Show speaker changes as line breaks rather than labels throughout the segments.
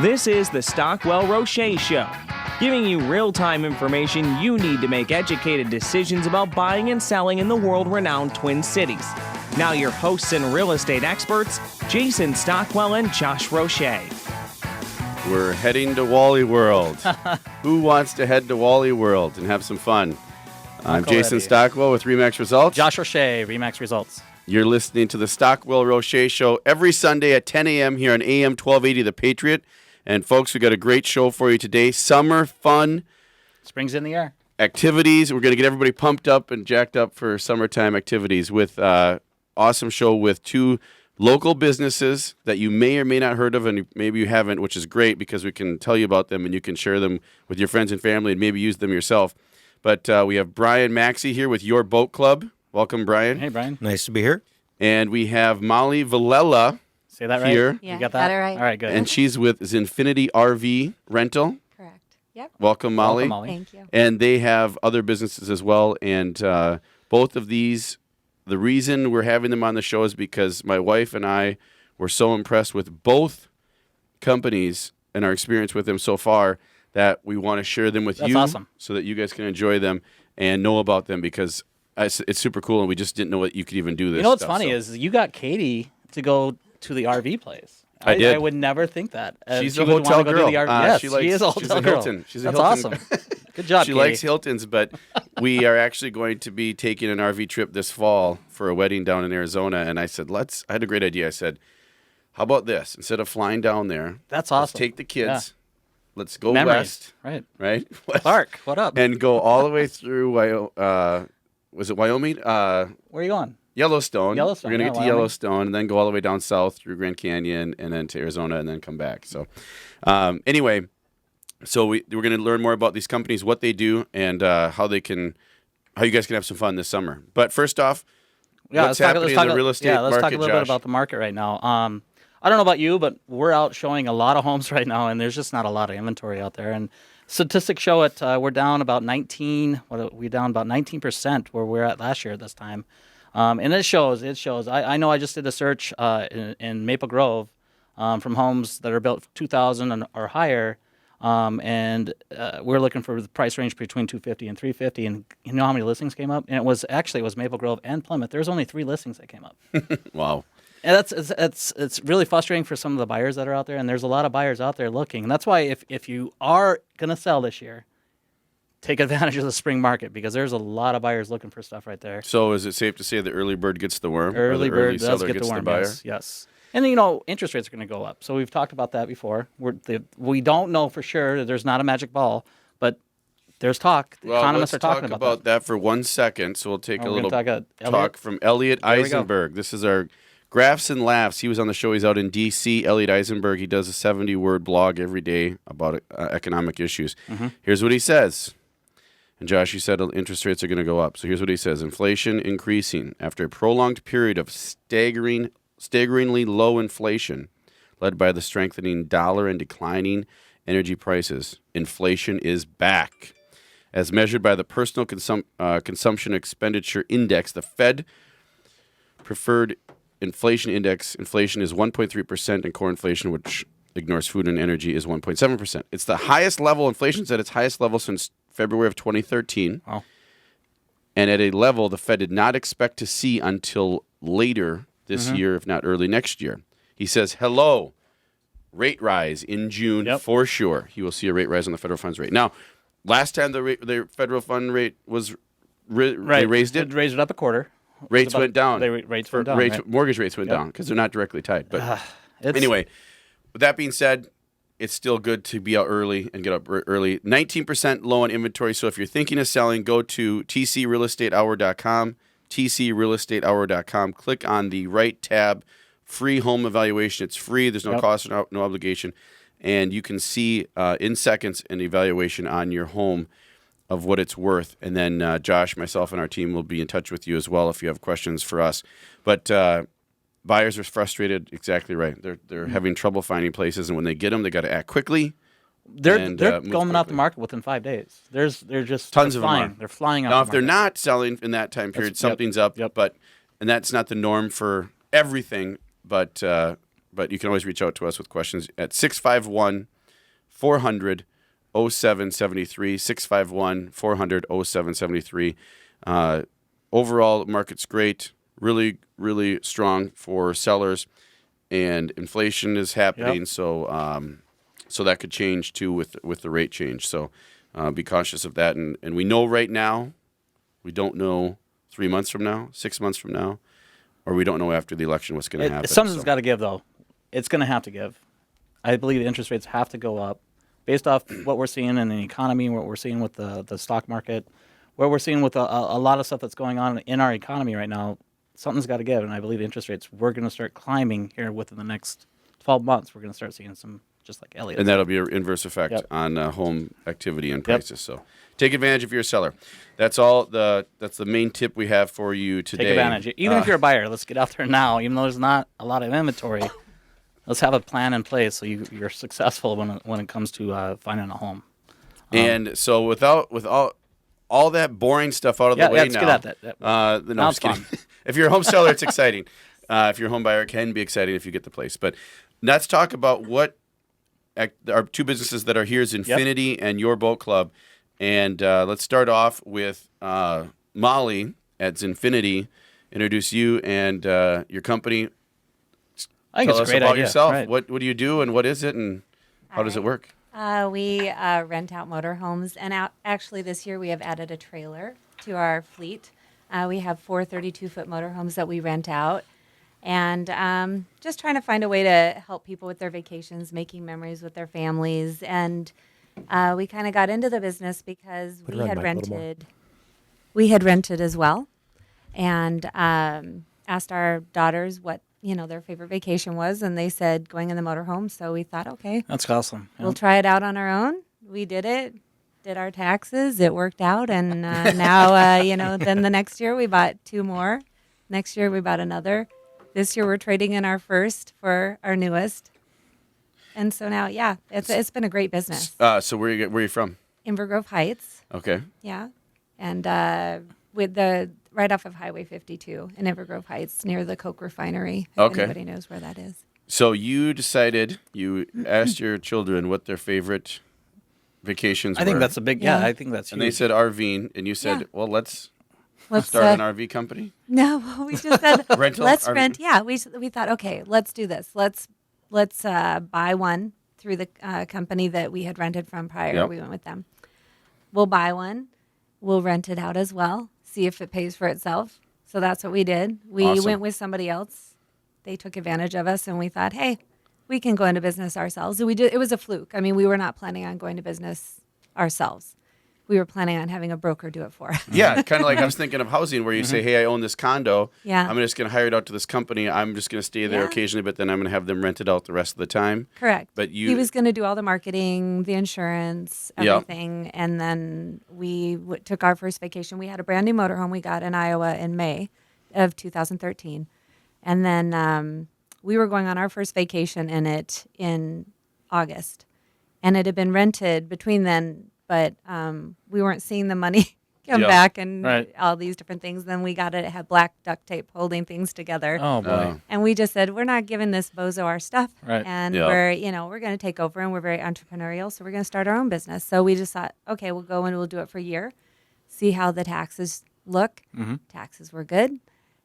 This is the Stockwell Roche Show, giving you real-time information you need to make educated decisions about buying and selling in the world-renowned Twin Cities. Now your hosts and real estate experts, Jason Stockwell and Josh Roche.
We're heading to Wally World. Who wants to head to Wally World and have some fun? I'm Jason Stockwell with RE/MAX Results.
Josh Roche, RE/MAX Results.
You're listening to the Stockwell Roche Show every Sunday at 10 a.m. here on AM 1280 The Patriot. And folks, we got a great show for you today. Summer fun.
Spring's in the air.
Activities. We're going to get everybody pumped up and jacked up for summertime activities with awesome show with two local businesses that you may or may not heard of, and maybe you haven't, which is great because we can tell you about them and you can share them with your friends and family and maybe use them yourself. But we have Brian Maxey here with Your Boat Club. Welcome, Brian.
Hey, Brian.
Nice to be here.
And we have Molly Villela.
Say that right?
Here.
Yeah,
you got that?
right.
All right, good.
And she's with Zinfinity RV Rental.
Correct. Yep.
Welcome, Molly.
Welcome, Molly.
Thank you.
And they have other businesses as well. And both of these, the reason we're having them on the show is because my wife and I were so impressed with both companies and our experience with them so far that we want to share them with
That's
you
awesome.
so that you guys can enjoy them and know about them because it's super cool and we just didn't know that you could even do this.
You know what's
stuff,
funny
so.
is you got Katie to go to the RV place.
I did.
I would never think that.
She's
she
a
would
hotel
wanna go
girl.
to the RV. Yes,
she
is a hotel
she's a
girl.
Hilton. She's a
That's
Hilton.
awesome. Good job,
She
Katie.
likes Hiltons, but we are actually going to be taking an RV trip this fall for a wedding down in Arizona. And I said, I had a great idea. I said, how about this? Instead of flying down there,
That's
let's
awesome.
take the kids.
Yeah.
Let's go
Memories.
west.
Right.
Right? West.
Clark, what up?
And go all the way through, was it Wyoming?
Where are you going?
Yellowstone.
Yellowstone,
We're going to
yeah,
get to
Wyoming.
Yellowstone and then go all the way down south through Grand Canyon and then to Arizona and then come back. So anyway, so we're going to learn more about these companies, what they do, and how you guys can have some fun this summer. But first off, what's happening in the real estate market,
let's talk a little bit
Josh?
about the market right now. I don't know about you, but we're out showing a lot of homes right now, and there's just not a lot of inventory out there. And statistics show it. We're down about 19. We're down about 19% where we're at last year at this time. And it shows. I know I just did a search in Maple Grove from homes that are built 2,000 or higher, and we're looking for the price range between 250 and 350. And you know how many listings came up? And it was Maple Grove and Plymouth. There's only 3 listings that came up.
Wow.
And it's really frustrating for some of the buyers that are out there, and there's a lot of buyers out there looking. And that's why if you are going to sell this year, take advantage of the spring market because there's a lot of buyers looking for stuff right there.
So is it safe to say the early bird gets the worm?
Early
or the
bird
early
does
seller
get
gets
the worm,
buyer?
yes. And, interest rates are going to go up. So we've talked about that before. We don't know for sure. There's not a magic ball, but there's talk. The economists are talking
about that. Let's talk about that for 1 second. So we'll take a little talk from Elliot Eisenberg. This is our Graphs and Laughs. He was on the show. He's out in D.C. Elliot Eisenberg. He does a 70-word blog every day about economic issues. Mm-hmm. Here's what he says. And Josh, you said interest rates are going to go up. So here's what he says. Inflation increasing. After a prolonged period of staggeringly low inflation, led by the strengthening dollar and declining energy prices, inflation is back. As measured by the Personal Consumption Expenditure Index, the Fed Preferred Inflation Index, inflation is 1.3%, and core inflation, which ignores food and energy, is 1.7%. It's the highest level. Inflation's at its highest level since February of 2013.
Wow.
And at a level the Fed did not expect to see until later this year, if not early next year. He says, hello, rate rise in June for sure. He will see a rate rise on the federal funds rate. Now, last time the federal fund rate was they raised it.
It raised it up a quarter.
Rates went down.
Rates went down. Right?
Mortgage rates went down because they're not directly tied. But anyway, with that being said, it's still good to be out early and get up early. 19% low on inventory. So if you're thinking of selling, go to tcrealestatehour.com, tcrealestatehour.com. Click on the right tab, free home evaluation. It's free. There's no cost, no obligation. And you can see in seconds an evaluation on your home of what it's worth. And then Josh, myself, and our team will be in touch with you as well if you have questions for us. But buyers are frustrated. Exactly right. They're having trouble finding places, and when they get them, they got to act quickly.
They're going off the market within 5 days. They're just
tons of
flying.
them.
They're flying off.
Now,
the
if they're
market.
not selling in that time period, something's up.
Yep.
And that's not the norm for everything. But but you can always reach out to us with questions at 651 400 0773, 651 400 0773. Overall, market's great, really, really strong for sellers, and inflation is happening, so that could change too with the rate change. So be cautious of that, and we know right now, we don't know 3 months from now, 6 months from now, or we don't know after the election what's going to happen.
Something's got to give, though. It's going to have to give. I believe the interest rates have to go up based off what we're seeing in the economy, what we're seeing with the stock market, what we're seeing with a lot of stuff that's going on in our economy right now. Something's got to give, and I believe interest rates, we're going to start climbing here within the next 12 months. We're going to start seeing some, just like Elliot.
And that'll be an inverse effect on home activity and prices. So take advantage if you're a seller. That's the main tip we have for you today.
Take advantage. Even if you're a buyer, let's get out there now. Even though there's not a lot of inventory, let's have a plan in place so you're successful when it comes to finding a home.
And so with all that boring stuff out of the way
let's
now.
Get at that.
No, I'm just kidding. If you're a home seller, it's exciting. If you're a home buyer, it can be exciting if you get the place. But let's talk about what our two businesses that are here is Infinity and Your Boat Club. And let's start off with Molly at Zinfinity. Introduce you and your company.
I think
Tell
it's
us
a great
about
idea.
yourself.
Right.
What do you do and what is it and how does it work?
We rent out motorhomes, and actually this year we have added a trailer to our fleet. We have 4 32-foot motorhomes that we rent out, and just trying to find a way to help people with their vacations, making memories with their families. And we kind of got into the business because we had rented as well, and asked our daughters what their favorite vacation was, and they said going in the motorhome. So we thought, okay,
That's awesome.
we'll try it out on our own. We did it, did our taxes. It worked out. And now, then the next year we bought 2 more. Next year we bought another. This year we're trading in our first for our newest. And so now, it's been a great business.
So where are you from?
Inver Grove Heights.
Okay.
Yeah. And with the right off of Highway 52 in Inver Grove Heights near the Coke refinery. If
Okay.
anybody knows where that is.
So you asked your children what their favorite vacations were.
I think that's a big, I think that's
And
huge.
they said RVing, and you said,
Yeah.
well, let's
Let's
start an RV company.
No, we just said let's
RV?
rent. Yeah, we thought, okay, let's do this. Let's buy one through the company that we had rented from prior.
Yep.
We went with them. We'll buy one. We'll rent it out as well. See if it pays for itself. So that's what we did. We
Awesome.
went with somebody else. They took advantage of us, and we thought, hey, we can go into business ourselves. So we did. It was a fluke. I mean, we were not planning on going to business ourselves. We were planning on having a broker do it for us.
Yeah, kind of like I was thinking of housing where you say, hey, I own this condo.
Yeah.
I'm just going to hire it out to this company. I'm just going to stay there
Yeah.
occasionally, but then I'm going to have them rent it out the rest of the time.
Correct.
But
he was going to do all the marketing, the insurance,
Yep.
everything, and then we took our first vacation. We had a brand new motorhome we got in Iowa in May of 2013, and then we were going on our first vacation in it in August, and it had been rented between then, but we weren't seeing the money come
Yep.
back and
Right.
all these different things. Then we got it. It had black duct tape holding things together.
Oh, boy.
And we just said, we're not giving this bozo our stuff.
Right.
And
Yeah.
we're going to take over, and we're very entrepreneurial. So we're going to start our own business. So we just thought, okay, we'll go and we'll do it for a year, see how the taxes look. Taxes were good.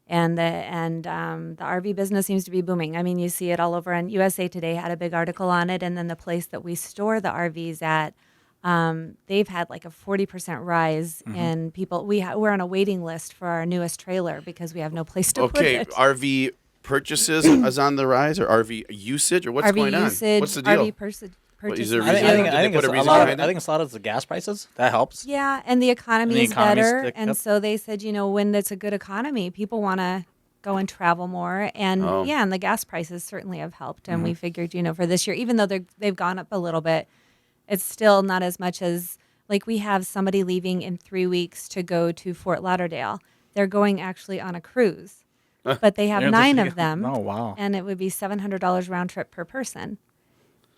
And the RV business seems to be booming. I mean, you see it all over. And USA Today had a big article on it. And then the place that we store the RVs at, they've had like a 40% rise in people. We're on a waiting list for our newest trailer because we have no place to put
Okay,
it.
RV purchases is on the rise, or RV usage, or what's
RV
going
usage,
on? What's the deal?
RV purchases.
is there a
I
reason?
think,
Did
I
they
think
put
it's
a
a
reason
lot.
behind
I
it?
think it's a lot of the gas prices. That helps.
Yeah, and the economy is
economy's
better.
thick,
And
yep.
so they said, when it's a good economy, people want to go and travel more. And
Oh.
and the gas prices certainly have helped. And we figured, for this year, even though they've gone up a little bit, it's still not as much as, like, we have somebody leaving in 3 weeks to go to Fort Lauderdale. They're going actually on a cruise, but they have
They're
9
just-
of them.
Oh, wow.
And it would be $700 round trip per person.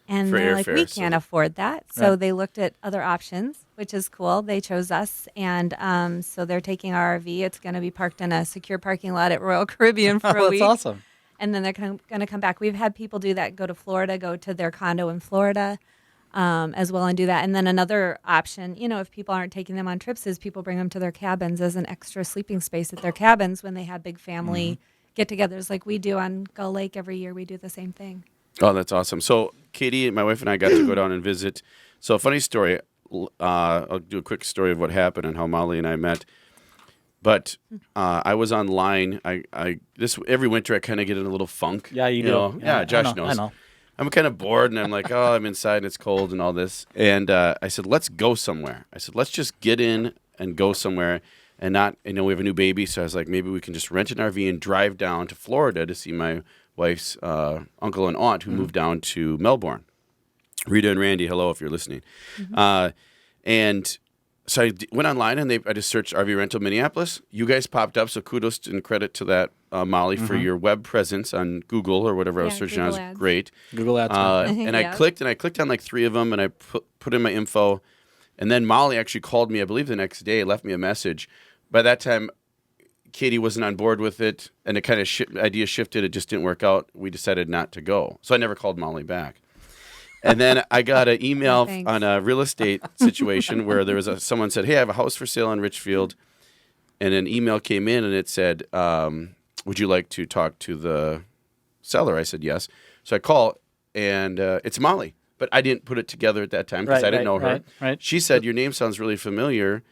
And
For
they're like,
airfare,
we
so-
can't afford that. So
Right.
they looked at other options, which is cool. They chose us. And so they're taking our RV. It's going to be parked in a secure parking lot at Royal Caribbean for a
That's
week.
awesome.
and then they're going to come back. We've had people do that, go to Florida, go to their condo in Florida as well and do that. And then another option, if people aren't taking them on trips, is people bring them to their cabins as an extra sleeping space at their cabins when they have big family get-togethers like we do on Gull Lake every year. We do the same thing.
Oh, that's awesome. So Katie, my wife and I got to go down and visit. So funny story. I'll do a quick story of what happened and how Molly and I met. But I was online. This every winter I kind of get in a little funk.
Yeah, you do.
Know? Yeah, Josh knows.
I know.
I'm kind of bored, and I'm like, I'm inside, and it's cold, and all this. And I said, let's go somewhere. I said, let's just get in and go somewhere, and not. We have a new baby, so I was like, maybe we can just rent an RV and drive down to Florida to see my wife's uncle and aunt who moved down to Melbourne. Rita and Randy, hello if you're listening. And so I went online and I just searched RV rental Minneapolis. You guys popped up, so kudos and credit to that, Molly, for your web presence on Google or whatever I was searching on. It was great.
Google Ads.
And I clicked on like 3 of them, and I put in my info. And then Molly actually called me, I believe the next day, left me a message. By that time, Katie wasn't on board with it, and it kind of idea shifted. It just didn't work out. We decided not to go. So I never called Molly back. And then I got an email on a real estate situation where there was someone said, hey, I have a house for sale in Richfield. And an email came in, and it said, would you like to talk to the seller? I said, yes. So I call, and it's Molly. But I didn't put it together at that time because I didn't know her.
Right.
She said, your name sounds really familiar.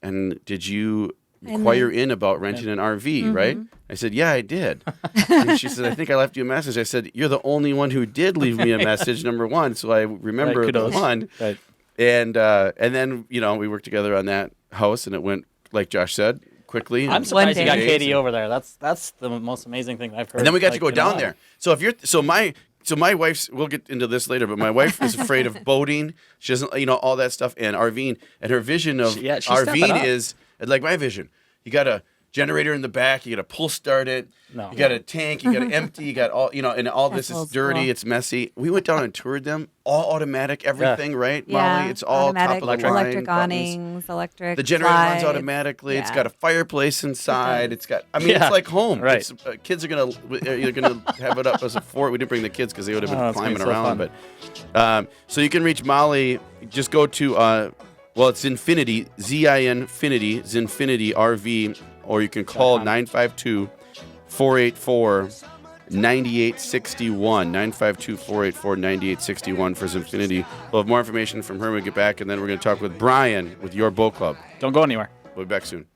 And did you inquire in about renting an RV, right? I said, yeah, I did. And she said, I think I left you a message. I said, you're the only one who did leave me a message, number one. So I remember the one.
Right.
And then, we worked together on that house, and it went, like Josh said, quickly.
I'm surprised you got Katie over there. That's the most amazing thing I've heard.
And then we got to go down there. So my wife's, we'll get into this later, but my wife is afraid of boating. She doesn't, all that stuff, and RVing. And her vision of RVing is like my vision. You got a generator in the back. You got to pull start it. You got a tank. You got to empty. You got all, and all this is dirty. It's messy. We went down and toured them. All automatic, everything, right, Molly? It's all
automatic,
top of the line.
Electric awnings, electric
The generator runs
slides.
automatically. Yeah. It's got a fireplace inside. It's got, it's like home.
Right.
Kids are you're gonna have it up as a fort. We didn't bring the kids because they would have been climbing around. But so you can reach Molly. Just go to it's Zinfinity, Z-I-N-Finity, Zinfinity RV, or you can call 952-484-9861, 952-484-9861 for Zinfinity. We'll have more information from her when we get back, and then we're going to talk with Brian with Your Boat Club.
Don't go anywhere.
We'll be back soon.